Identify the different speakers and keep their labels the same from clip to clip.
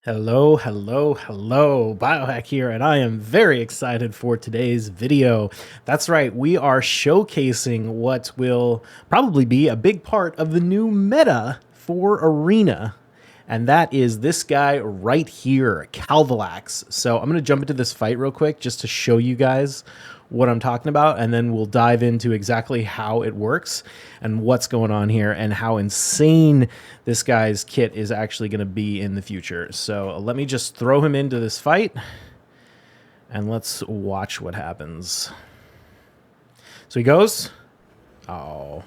Speaker 1: Hello, hello, hello, Biohack here, and I am very excited for today's video. That's right, we are showcasing what will probably be a big part of the new meta for Arena, and that is this guy right here, Kalvalax. So I'm going to jump into this fight real quick just to show you guys what I'm talking about, and then we'll dive into exactly how it works and what's going on here and how insane this guy's kit is actually going to be in the future. So let me just throw him into this fight and let's watch what happens. So he goes. Oh,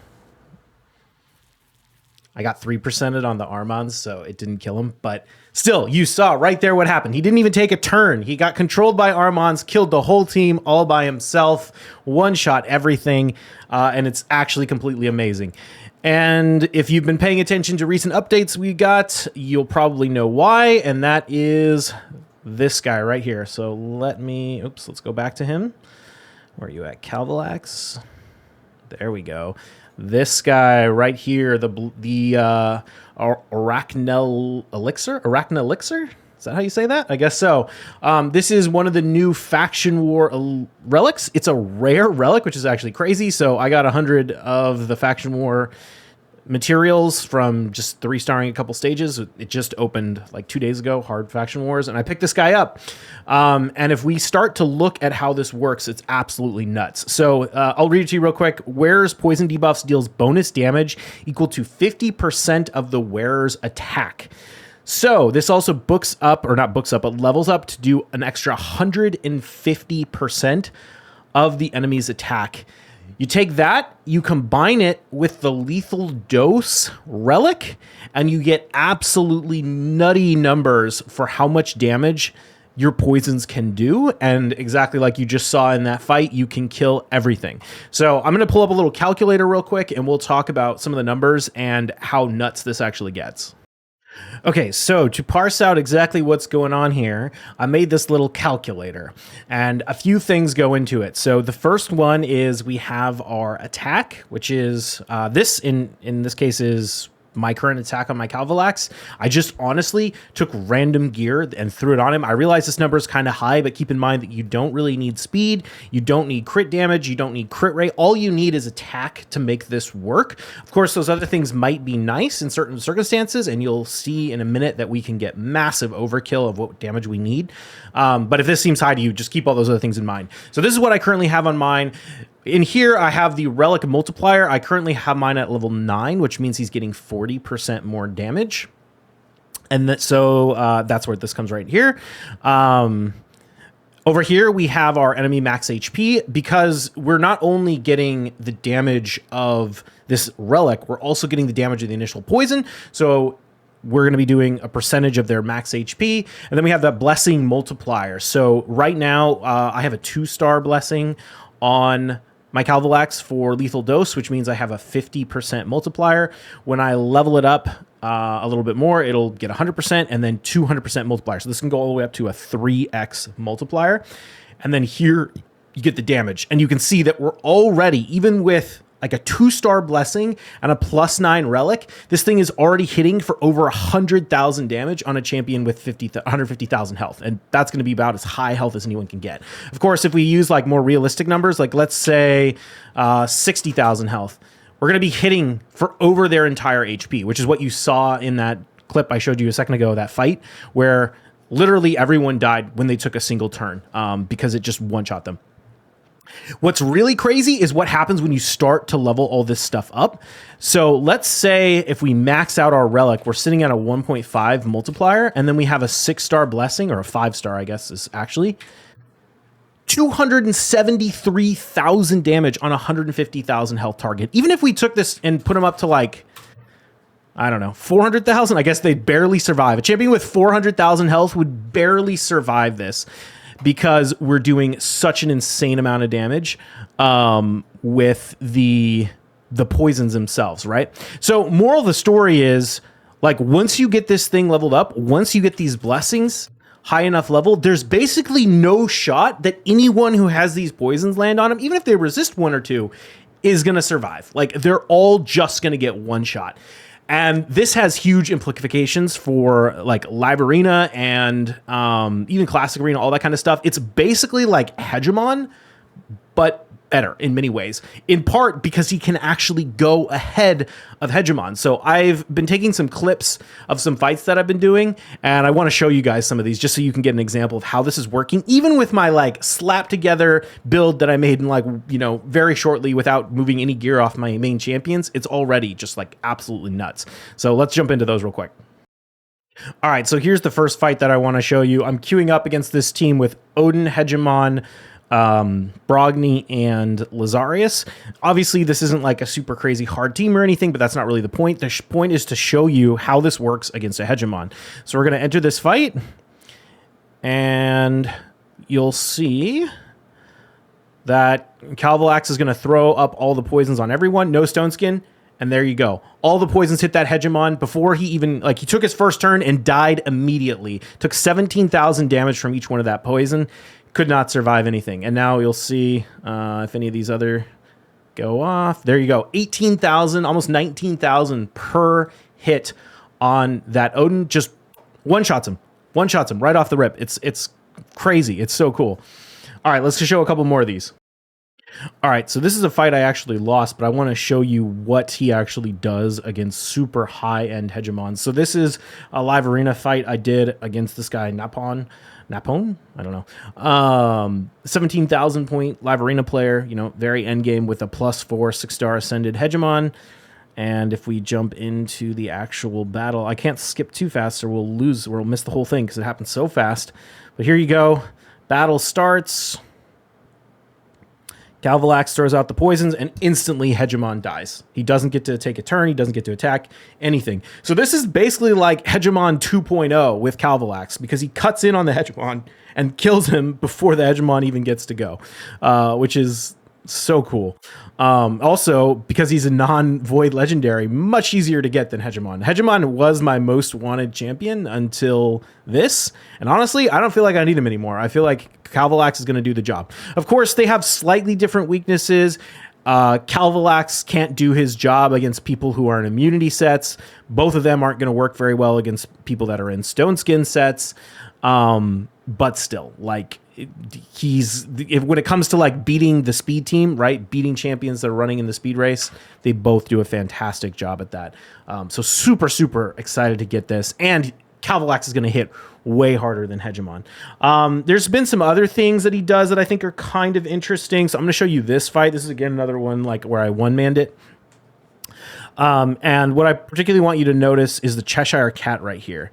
Speaker 1: I got 3%ed on the Armons, so it didn't kill him. But still, you saw right there what happened. He didn't even take a turn. He got controlled by Armons, killed the whole team all by himself, one-shot everything, and it's actually completely amazing. And if you've been paying attention to recent updates we got, you'll probably know why, and that is this guy right here. So let's go back to him. Where are you at, Kalvalax? There we go. This guy right here, the Arachne Elixir? Is that how you say that? I guess so. This is one of the new Faction War relics. It's a rare relic, which is actually crazy. So I got 100 of the Faction War materials from just 3-starring a couple stages. It just opened like 2 days ago, Hard Faction Wars, and I picked this guy up. And if we start to look at how this works, it's absolutely nuts. So I'll read it to you real quick. Wearer's poison debuffs deals bonus damage equal to 50% of the wearer's attack. So this also levels up to do an extra 150% of the enemy's attack. You take that, you combine it with the lethal dose relic, and you get absolutely nutty numbers for how much damage your poisons can do. And exactly like you just saw in that fight, you can kill everything. So I'm going to pull up a little calculator real quick, and we'll talk about some of the numbers and how nuts this actually gets. Okay, so to parse out exactly what's going on here, I made this little calculator, and a few things go into it. So the first one is we have our attack, which is this in this case is my current attack on my Kalvalax. I just honestly took random gear and threw it on him. I realize this number is kind of high, but keep in mind that you don't really need speed. You don't need crit damage. You don't need crit rate. All you need is attack to make this work. Of course, those other things might be nice in certain circumstances, and you'll see in a minute that we can get massive overkill of what damage we need. But if this seems high to you, just keep all those other things in mind. So this is what I currently have on mine. In here, I have the relic multiplier. I currently have mine at level 9, which means he's getting 40% more damage. And that's where this comes right here. Over here, we have our enemy max HP, because we're not only getting the damage of this relic, we're also getting the damage of the initial poison. So we're going to be doing a percentage of their max HP. And then we have that blessing multiplier. So right now, I have a 2-star blessing on my Kalvalax for lethal dose, which means I have a 50% multiplier. When I level it up a little bit more, it'll get 100% and then 200% multiplier. So this can go all the way up to a 3x multiplier. And then here you get the damage. And you can see that we're already, even with like a 2-star blessing and a +9 relic, this thing is already hitting for over 100,000 damage on a champion with 150,000 health. And that's going to be about as high health as anyone can get. Of course, if we use like more realistic numbers, like let's say 60,000 health, we're going to be hitting for over their entire HP, which is what you saw in that clip I showed you a second ago, that fight, where literally everyone died when they took a single turn because it just one-shot them. What's really crazy is what happens when you start to level all this stuff up. So let's say if we max out our relic, we're sitting at a 1.5 multiplier, and then we have a 6-star blessing, or a 5-star, I guess is actually 273,000 damage on 150,000 health target. Even if we took this and put them up to like, I don't know, 400,000, I guess they'd barely survive. A champion with 400,000 health would barely survive this, because we're doing such an insane amount of damage with the poisons themselves, right? So moral of the story is, like, once you get this thing leveled up, once you get these blessings high enough level, there's basically no shot that anyone who has these poisons land on them, even if they resist 1 or 2, is going to survive. Like, they're all just going to get one shot. And this has huge implications for like live arena and even classic arena, all that kind of stuff. It's basically like Hegemon, but better in many ways, in part because he can actually go ahead of Hegemon. So I've been taking some clips of some fights that I've been doing, and I want to show you guys some of these just so you can get an example of how this is working, even with my like slap together build that I made in like, you know, very shortly without moving any gear off my main champions. It's already just like absolutely nuts. So let's jump into those real quick. All right, so here's the first fight that I want to show you. I'm queuing up against this team with Odin, Hegemon, Brogni, and Lazarius. Obviously, this isn't like a super crazy hard team or anything, but that's not really the point. The point is to show you how this works against a Hegemon. So we're going to enter this fight, and you'll see that Kalvalax is going to throw up all the poisons on everyone. No Stone Skin. And there you go. All the poisons hit that Hegemon before he even, like, he took his first turn and died immediately. Took 17,000 damage from each one of that poison. Could not survive anything. And now you'll see if any of these other go off. There you go. 18,000, almost 19,000 per hit on that Odin. Just one-shots him. One-shots him right off the rip. It's crazy. It's so cool. All right, let's just show a couple more of these. All right, so this is a fight I actually lost, but I want to show you what he actually does against super high-end Hegemons. So this is a live arena fight I did against this guy, Napon? I don't know. 17,000 point live arena player, you know, very end game with a +4 6-star ascended Hegemon. And if we jump into the actual battle, I can't skip too fast or we'll lose, or we'll miss the whole thing because it happens so fast. But here you go. Battle starts. Kalvalax throws out the poisons, and instantly Hegemon dies. He doesn't get to take a turn. He doesn't get to attack anything. So this is basically like Hegemon 2.0 with Kalvalax, because he cuts in on the Hegemon and kills him before the Hegemon even gets to go, which is so cool. Also, because he's a non-void legendary, much easier to get than Hegemon. Hegemon was my most wanted champion until this, and honestly, I don't feel like I need him anymore. I feel like Kalvalax is going to do the job. Of course, they have slightly different weaknesses. Kalvalax can't do his job against people who are in immunity sets. Both of them aren't going to work very well against people that are in Stone Skin sets. But still, like, when it comes to like beating the speed team, right? Beating champions that are running in the speed race, they both do a fantastic job at that. So super, super excited to get this. And Kalvalax is going to hit way harder than Hegemon. There's been some other things that he does that I think are kind of interesting. So I'm going to show you this fight. This is, again, another one like where I one-manned it. And what I particularly want you to notice is the Cheshire Cat right here.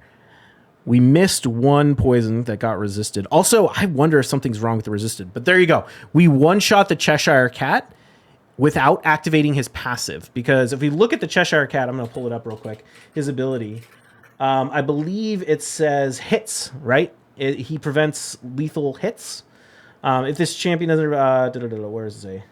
Speaker 1: We missed one poison that got resisted. Also, I wonder if something's wrong with the resisted. But there you go. We one-shot the Cheshire Cat without activating his passive. Because if we look at the Cheshire Cat, I'm going to pull it up real quick. His ability, I believe it says hits, right? He prevents lethal hits. If this champion doesn't... where is it?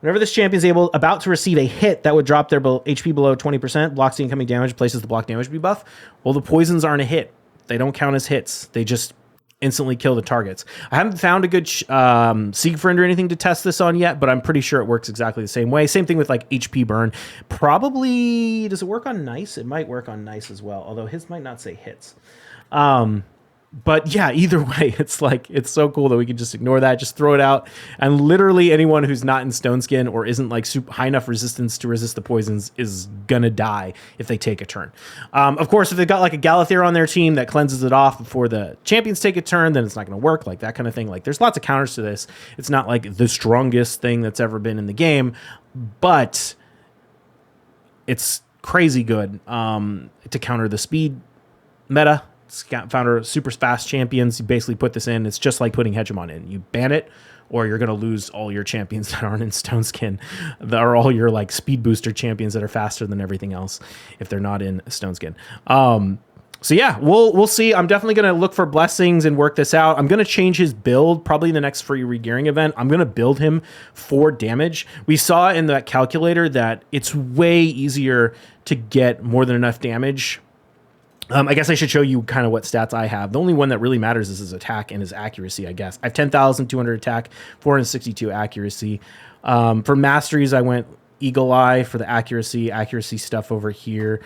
Speaker 1: Whenever this champion is about to receive a hit that would drop their HP below 20%, blocks the incoming damage, places the block damage debuff. Well, the poisons aren't a hit. They don't count as hits. They just instantly kill the targets. I haven't found a good Siegfried or anything to test this on yet, but I'm pretty sure it works exactly the same way. Same thing with like HP burn. Probably, does it work on Nice? It might work on Nice as well, although his might not say hits. But yeah, either way, it's like, it's so cool that we can just ignore that, just throw it out. And literally anyone who's not in Stone Skin or isn't like super high enough resistance to resist the poisons is gonna die if they take a turn. Of course, if they've got like a Galathyr on their team that cleanses it off before the champions take a turn, then it's not gonna work, like that kind of thing. Like there's lots of counters to this. It's not like the strongest thing that's ever been in the game, but it's crazy good to counter the speed meta. Founder super fast champions. You basically put this in. It's just like putting Hegemon in. You ban it, or you're going to lose all your champions that aren't in Stone Skin. That are all your like speed booster champions that are faster than everything else if they're not in Stone Skin. So yeah, we'll see. I'm definitely going to look for blessings and work this out. I'm going to change his build probably in the next free regearing event. I'm going to build him for damage. We saw in that calculator that it's way easier to get more than enough damage. I guess I should show you kind of what stats I have. The only one that really matters is his attack and his accuracy, I guess. I have 10,200 attack, 462 accuracy. For masteries, I went Eagle Eye for the accuracy stuff over here.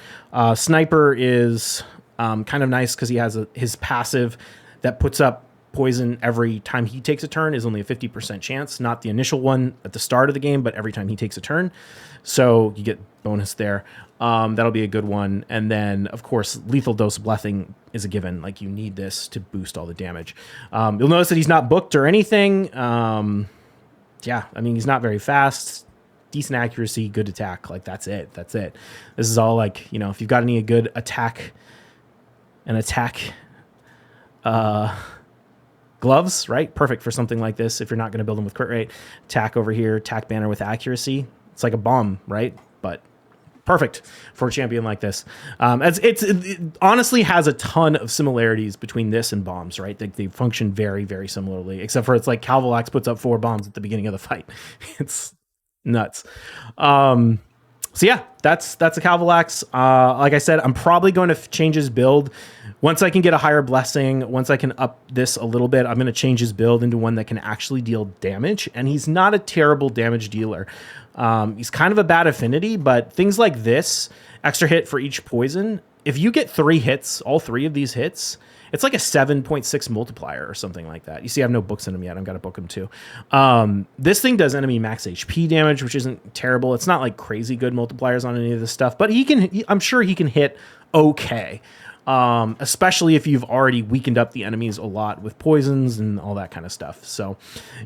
Speaker 1: Sniper is kind of nice because he has his passive that puts up poison every time he takes a turn is only a 50% chance, not the initial one at the start of the game, but every time he takes a turn. So you get bonus there. That'll be a good one. And then, of course, lethal dose blessing is a given. Like, you need this to boost all the damage. You'll notice that he's not booked or anything. Yeah, I mean, he's not very fast. Decent accuracy, good attack. Like, that's it. This is all, like, if you've got any good attack gloves, right? Perfect for something like this. If you're not going to build them with crit rate, attack over here, attack banner with accuracy. It's like a bomb, right? But perfect for a champion like this. It honestly has a ton of similarities between this and bombs, right? They function very, very similarly, except for it's like Kalvalax puts up 4 bombs at the beginning of the fight. It's nuts. So yeah, that's a Kalvalax. Like I said, I'm probably going to change his build. Once I can get a higher blessing, once I can up this a little bit, I'm going to change his build into one that can actually deal damage. And he's not a terrible damage dealer. He's kind of a bad affinity, but things like this, extra hit for each poison, if you get 3 hits, all 3 of these hits, it's like a 7.6 multiplier or something like that. You see, I have no books in him yet. I've got to book him too. This thing does enemy max HP damage, which isn't terrible. It's not like crazy good multipliers on any of this stuff, but I'm sure he can hit okay. Especially if you've already weakened up the enemies a lot with poisons and all that kind of stuff. So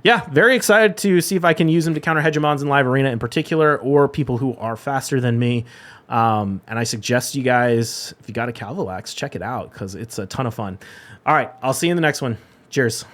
Speaker 1: yeah, very excited to see if I can use him to counter Hegemons in live arena in particular, or people who are faster than me. And I suggest you guys, if you got a Kalvalax, check it out because it's a ton of fun. All right, I'll see you in the next one. Cheers.